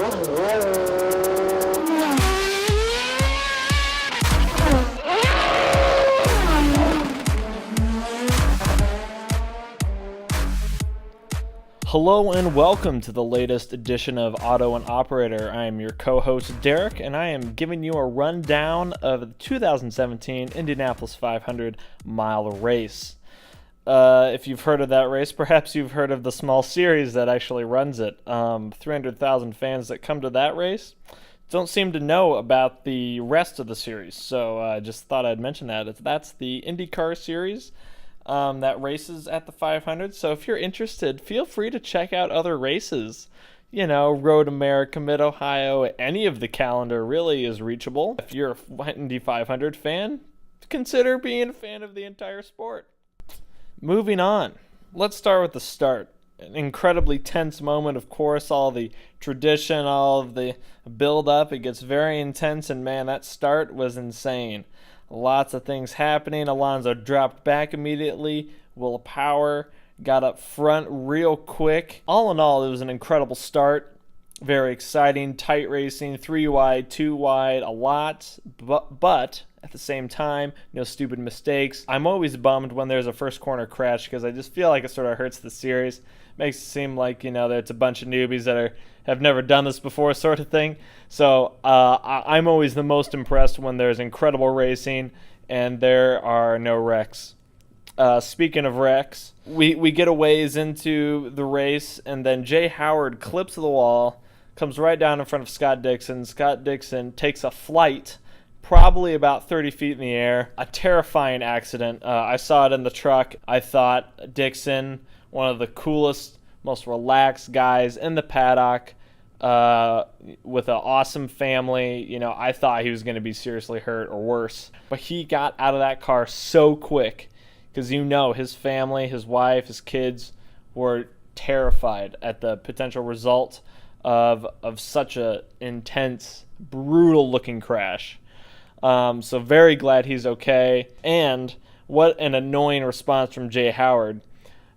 Hello and welcome to the latest edition of Auto and Operator. I am your co-host Derek, and I am giving you a rundown of the 2017 Indianapolis 500 mile race. If you've heard of that race, perhaps you've heard of the small series that actually runs it. 300,000 fans that come to that race don't seem to know about the rest of the series, so I just thought I'd mention that. That's the IndyCar series that races at the 500. So if you're interested, feel free to check out other races. You know, Road America, Mid-Ohio, any of the calendar really is reachable. If you're a Indy 500 fan, consider being a fan of the entire sport. Moving on, let's start with the start. An incredibly tense moment, of course, all the tradition, all of the build-up. It gets very intense, and man, that start was insane. Lots of things happening. Alonso dropped back immediately. Will Power got up front real quick. All in all, it was an incredible start. Very exciting, tight racing, 3 wide, 2 wide, a lot. But at the same time, no stupid mistakes. I'm always bummed when there's a first corner crash because I just feel like it sort of hurts the series. Makes it seem like, you know, that it's a bunch of newbies that have never done this before sort of thing. So I'm always the most impressed when there's incredible racing and there are no wrecks. Speaking of wrecks, we get a ways into the race, and then Jay Howard clips the wall, comes right down in front of Scott Dixon. Scott Dixon takes a flight probably about 30 feet in the air. A terrifying accident. I saw it in the truck. I thought Dixon, one of the coolest, most relaxed guys in the paddock, with an awesome family. You know, I thought he was going to be seriously hurt or worse. But he got out of that car so quick because, you know, his family, his wife, his kids were terrified at the potential result of such a intense, brutal-looking crash. So very glad he's okay. And what an annoying response from Jay Howard.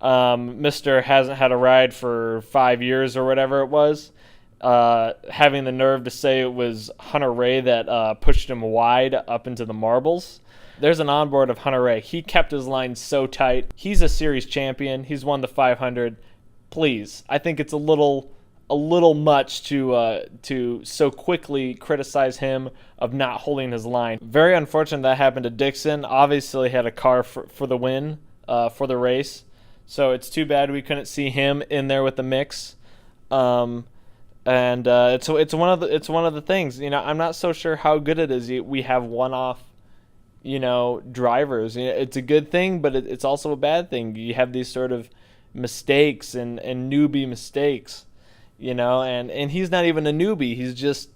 Mr. hasn't had a ride for 5 years or whatever it was. Having the nerve to say it was Hunter Ray that pushed him wide up into the marbles. There's an onboard of Hunter Ray. He kept his line so tight. He's a series champion. He's won the 500. Please, I think it's a little much to so quickly criticize him of not holding his line. Very unfortunate that happened to Dixon. Obviously had a car for the win for the race, so it's too bad we couldn't see him in there with the mix. And it's one of the things. You know, I'm not so sure how good it is. We have one-off, you know, drivers. You know, it's a good thing, but it's also a bad thing. You have these sort of mistakes and newbie mistakes. You know, and he's not even a newbie. He just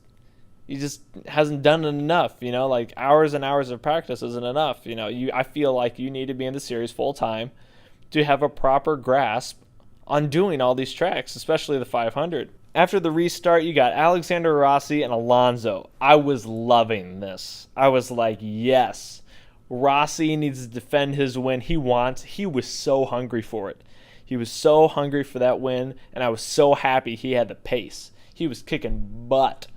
hasn't done it enough. You know, like hours and hours of practice isn't enough. You know, I feel like you need to be in the series full time to have a proper grasp on doing all these tracks, especially the 500. After the restart, you got Alexander Rossi and Alonso. I was loving this. I was like, yes, Rossi needs to defend his win. He was so hungry for it. He was so hungry for that win, and I was so happy he had the pace. He was kicking butt.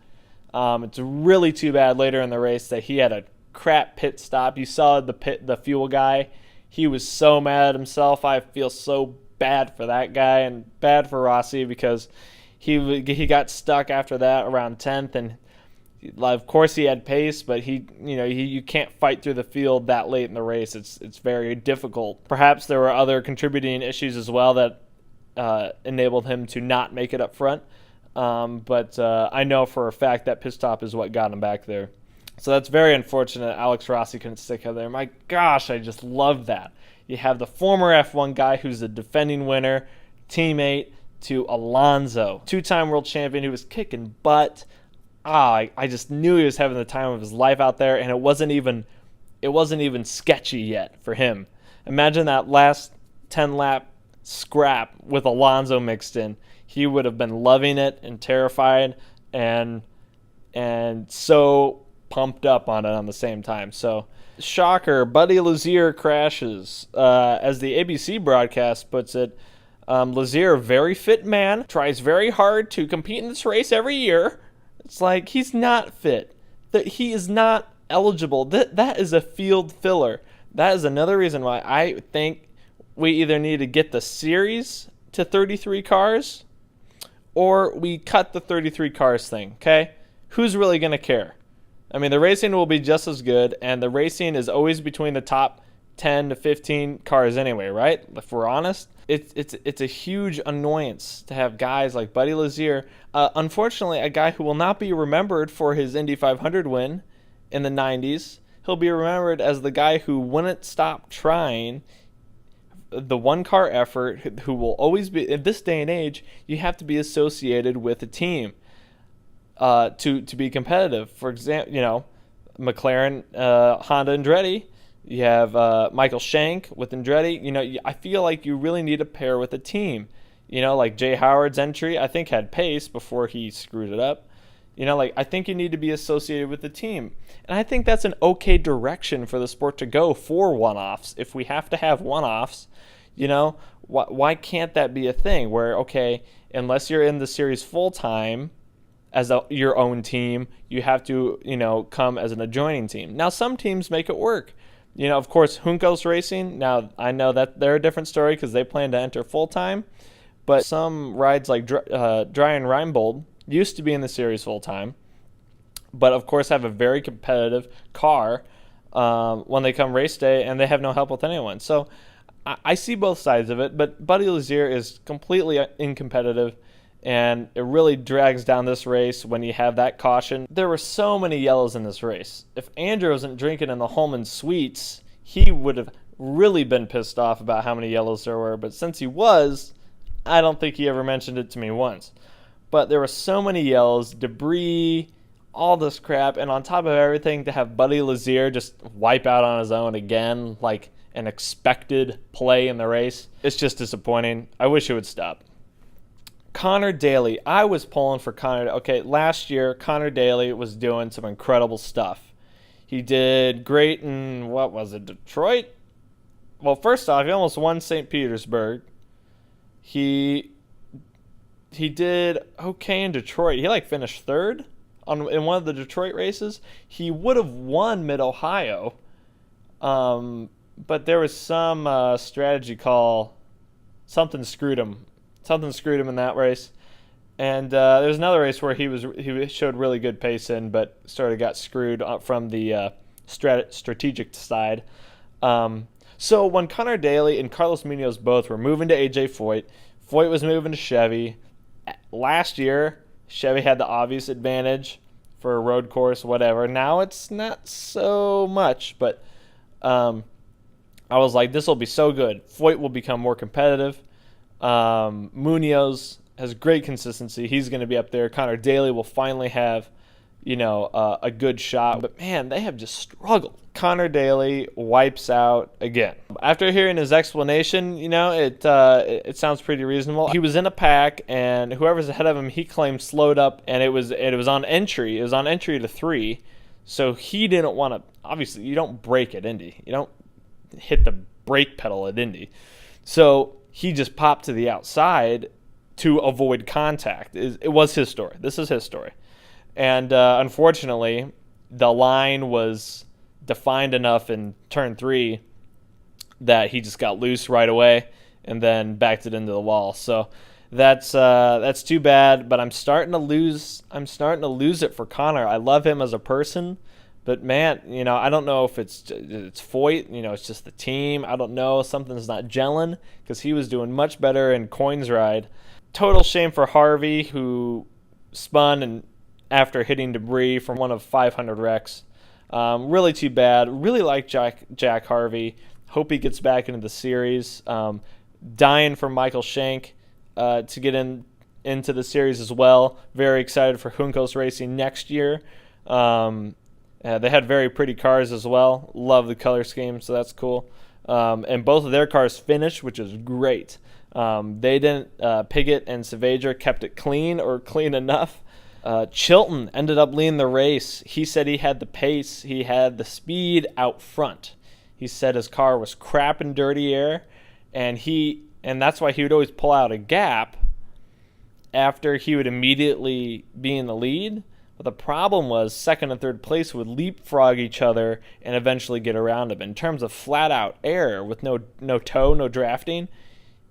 It's really too bad later in the race that he had a crap pit stop. You saw the fuel guy. He was so mad at himself. I feel so bad for that guy and bad for Rossi because he got stuck after that around 10th, and of course he had pace, but you can't fight through the field that late in the race. It's very difficult. Perhaps there were other contributing issues as well that enabled him to not make it up front. But I know for a fact that pit stop is what got him back there. So that's very unfortunate. Alex Rossi couldn't stick out there. My gosh, I just love that. You have the former F1 guy who's the defending winner, teammate to Alonso, two-time world champion who was kicking butt. I just knew he was having the time of his life out there, and it wasn't even sketchy yet for him. Imagine that last 10-lap scrap with Alonso mixed in. He would have been loving it and terrified and so pumped up on it on the same time. So, shocker, Buddy Lazier crashes. As the ABC broadcast puts it, Lazier, very fit man, tries very hard to compete in this race every year. It's like he's not fit. That he is not eligible. That is a field filler. That is another reason why I think we either need to get the series to 33 cars or we cut the 33 cars thing, okay? Who's really going to care? I mean, the racing will be just as good, and the racing is always between the top 10 to 15 cars anyway, right? If we're honest, it's a huge annoyance to have guys like Buddy Lazier, unfortunately, a guy who will not be remembered for his Indy 500 win in the 90s. He'll be remembered as the guy who wouldn't stop trying, the one-car effort, who will always be, in this day and age, you have to be associated with a team to be competitive. For example, McLaren, Honda Andretti. You have Michael Shank with Andretti. I feel like you really need to pair with a team. Like Jay Howard's entry, I think had pace before he screwed it up. I think you need to be associated with the team. And I think that's an okay direction for the sport to go for one-offs. If we have to have one-offs, why can't that be a thing where, okay, unless you're in the series full-time as your own team, you have to, come as an adjoining team. Now, some teams make it work. Of course, Juncos Racing, now I know that they're a different story because they plan to enter full-time, but some rides like Dry and Reinbold used to be in the series full-time, but of course have a very competitive car when they come race day, and they have no help with anyone. So I see both sides of it, but Buddy Lazier is completely uncompetitive, and it really drags down this race when you have that caution. There were so many yellows in this race. If Andrew wasn't drinking in the Holman Suites, he would have really been pissed off about how many yellows there were. But since he was, I don't think he ever mentioned it to me once. But there were so many yellows, debris, all this crap, and on top of everything, to have Buddy Lazier just wipe out on his own again, like an expected play in the race, it's just disappointing. I wish it would stop. Connor Daly. I was pulling for Connor. Okay, last year, Connor Daly was doing some incredible stuff. He did great in, what was it, Detroit? Well, first off, he almost won St. Petersburg. He did okay in Detroit. He finished third in one of the Detroit races. He would have won Mid-Ohio, but there was some strategy call. Something screwed him. Something screwed him in that race. And there was another race where he showed really good pace in, but sort of got screwed from the strategic side. So when Connor Daly and Carlos Munoz both were moving to AJ Foyt, Foyt was moving to Chevy. Last year, Chevy had the obvious advantage for a road course, whatever. Now it's not so much, but I was like, this will be so good. Foyt will become more competitive. Munoz has great consistency. He's going to be up there. Connor Daly will finally have, a good shot. But, man, they have just struggled. Connor Daly wipes out again. After hearing his explanation, it sounds pretty reasonable. He was in a pack, and whoever's ahead of him, he claimed slowed up, and it was on entry. It was on entry to 3. So he didn't want to – obviously, you don't brake at Indy. You don't hit the brake pedal at Indy. So he just popped to the outside to avoid contact. It was his story. This is his story. And unfortunately, the line was defined enough in turn 3 that he just got loose right away and then backed it into the wall. So that's too bad, but I'm starting to lose it for Connor. I love him as a person, but man, I don't know if it's Foyt, it's just the team. I don't know, something's not gelling, because he was doing much better in Coins Ride. Total shame for Harvey, who spun and after hitting debris from one of 500 wrecks. Really too bad. Really like Jack Harvey. Hope he gets back into the series. Dying for Michael Shank to get into the series as well. Very excited for Juncos Racing next year. They had very pretty cars as well. Love the color scheme, so that's cool. And both of their cars finished, which is great. They didn't. Piggott and Savager kept it clean or clean enough. Chilton ended up leading the race. He said he had the pace. He had the speed out front. He said his car was crap in dirty air, and he And that's why he would always pull out a gap after he would immediately be in the lead. But the problem was second and third place would leapfrog each other and eventually get around him. In terms of flat-out air with no toe, no drafting,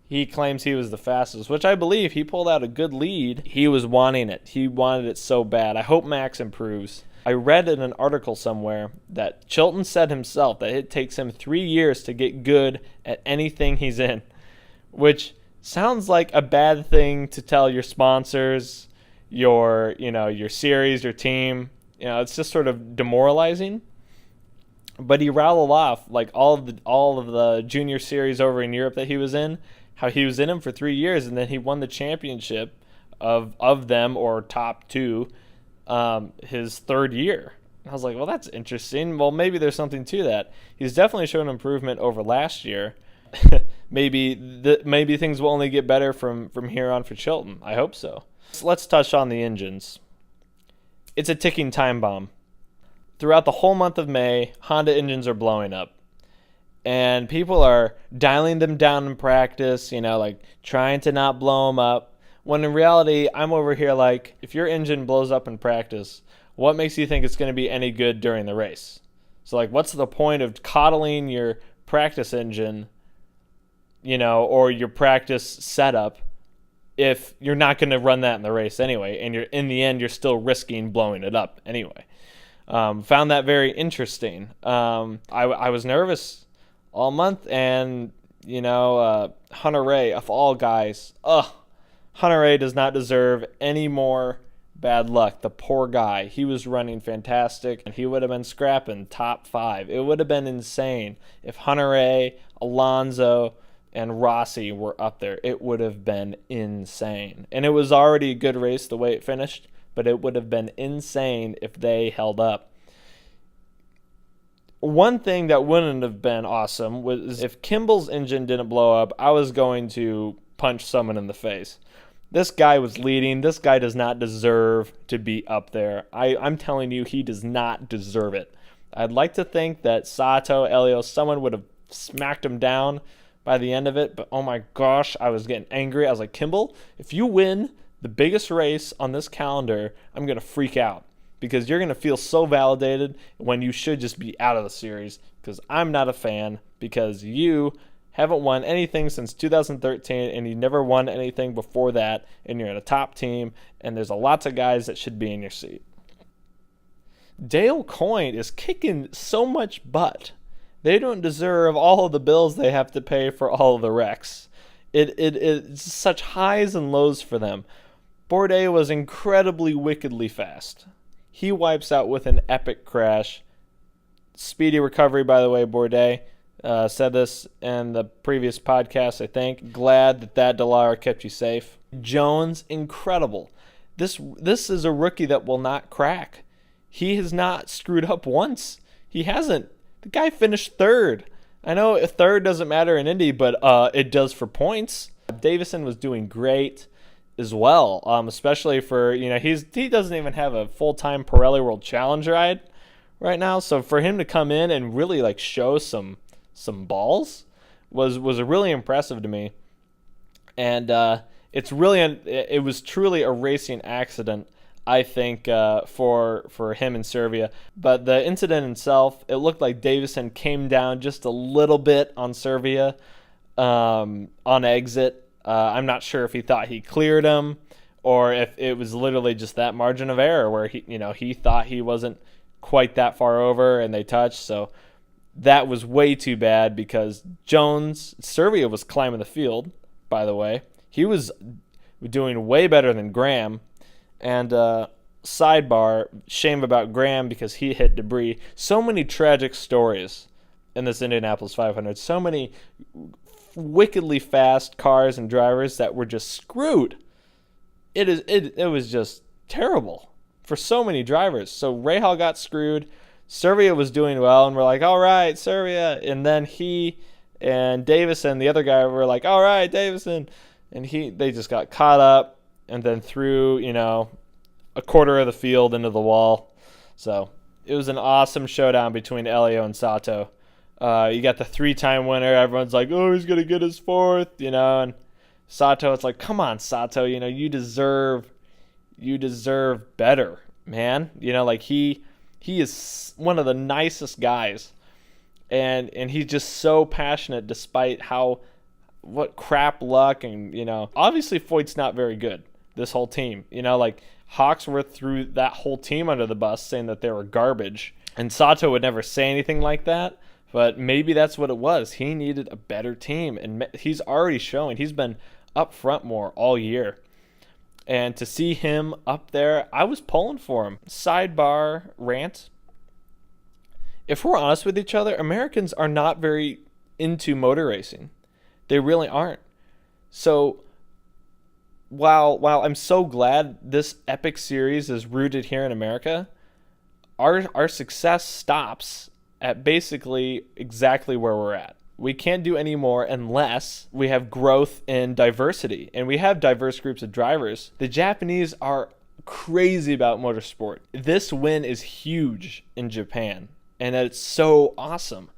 he claims he was the fastest, which I believe. He pulled out a good lead. He was wanting it. He wanted it so bad. I hope Max improves. I read in an article somewhere that Chilton said himself that it takes him 3 years to get good at anything he's in, which sounds like a bad thing to tell your sponsors, your series, your team. It's just sort of demoralizing. But he rattled off like all of the junior series over in Europe that he was in, how he was in them for 3 years, and then he won the championship of them, or top two, his third year. I was like, well, that's interesting. Well, maybe there's something to that. He's definitely shown improvement over last year. maybe things will only get better from here on for Chilton. I hope so. So let's touch on the engines. It's a ticking time bomb. Throughout the whole month of May, Honda engines are blowing up. And people are dialing them down in practice, like trying to not blow them up. When in reality, I'm over here like, if your engine blows up in practice, what makes you think it's going to be any good during the race? So, like, what's the point of coddling your practice engine, or your practice setup if you're not going to run that in the race anyway, and in the end, you're still risking blowing it up anyway? Found that very interesting. I was nervous all month, and, Hunter Ray, of all guys, Hunter Ray does not deserve any more bad luck. The poor guy. He was running fantastic, and he would have been scrapping top 5. It would have been insane if Hunter Ray, Alonso, and Rossi were up there. It would have been insane. And it was already a good race the way it finished, but it would have been insane if they held up. One thing that wouldn't have been awesome was if Kimball's engine didn't blow up, I was going to punch someone in the face. This guy was leading. This guy does not deserve to be up there. I'm telling you, he does not deserve it. I'd like to think that Sato, Elio, someone would have smacked him down by the end of it, but oh my gosh, I was getting angry. I was like, Kimball, if you win the biggest race on this calendar, I'm going to freak out because you're going to feel so validated when you should just be out of the series, because I'm not a fan, because you haven't won anything since 2013, and you never won anything before that, and you're in a top team, and there's lots of guys that should be in your seat. Dale Coyne is kicking so much butt. They don't deserve all of the bills they have to pay for all of the wrecks. It's such highs and lows for them. Bourdais was incredibly wickedly fast. He wipes out with an epic crash. Speedy recovery, by the way, Bourdais. Said this in the previous podcast, I think. Glad that Dallara kept you safe. Jones, incredible. This is a rookie that will not crack. He has not screwed up once. He hasn't. The guy finished third. I know a third doesn't matter in Indy, but it does for points. Davison was doing great as well, especially for, he doesn't even have a full-time Pirelli World Challenge ride right now. So for him to come in and really like show some balls was really impressive to me. And it was truly a racing accident, I think, for him in Serbia. But the incident itself, it looked like Davison came down just a little bit on Serbia on exit. I'm not sure if he thought he cleared him or if it was literally just that margin of error where he thought he wasn't quite that far over and they touched. So that was way too bad because Serbia was climbing the field, by the way. He was doing way better than Graham. And sidebar, shame about Graham because he hit debris. So many tragic stories in this Indianapolis 500. So many wickedly fast cars and drivers that were just screwed. It was just terrible for so many drivers. So Rahal got screwed. Serbia was doing well, and we're like, all right, Serbia. And then he and Davison, the other guy, were like, all right, Davison. And they just got caught up and then threw, a quarter of the field into the wall. So it was an awesome showdown between Elio and Sato. You got the 3-time winner. Everyone's like, oh, he's going to get his 4th, and Sato, it's like, come on, Sato, you deserve better, man. Like he is one of the nicest guys, and he's just so passionate despite what crap luck, and obviously Foyt's not very good. This whole team, like Hawksworth threw that whole team under the bus saying that they were garbage, and Sato would never say anything like that, but maybe that's what it was. He needed a better team, and he's already showing. He's been up front more all year, and to see him up there, I was pulling for him. Sidebar rant: if we're honest with each other, Americans are not very into motor racing. They really aren't. So while I'm so glad this epic series is rooted here in America, our success stops at basically exactly where we're at. We can't do any more unless we have growth in diversity, and we have diverse groups of drivers. The Japanese are crazy about motorsport. This win is huge in Japan, and it's so awesome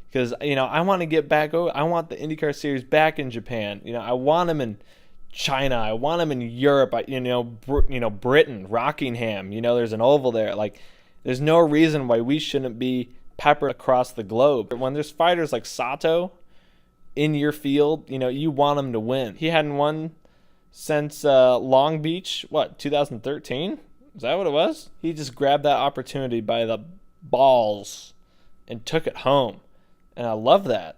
because I want to get back. I want the IndyCar series back in Japan. I want them in China. I want them in Europe. Britain, Rockingham. There's an oval there. Like, there's no reason why we shouldn't be peppered across the globe. When there's fighters like Sato in your field, you want him to win. He hadn't won since Long Beach, 2013? Is that what it was? He just grabbed that opportunity by the balls and took it home. And I love that.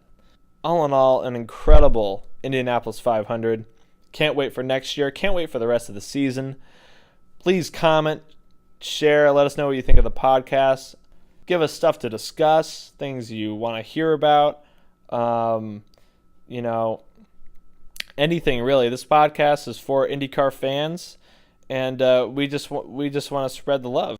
All in all, an incredible Indianapolis 500. Can't wait for next year. Can't wait for the rest of the season. Please comment, share, let us know what you think of the podcast. Give us stuff to discuss, things you want to hear about. Anything really. This podcast is for IndyCar fans, and we just want to spread the love.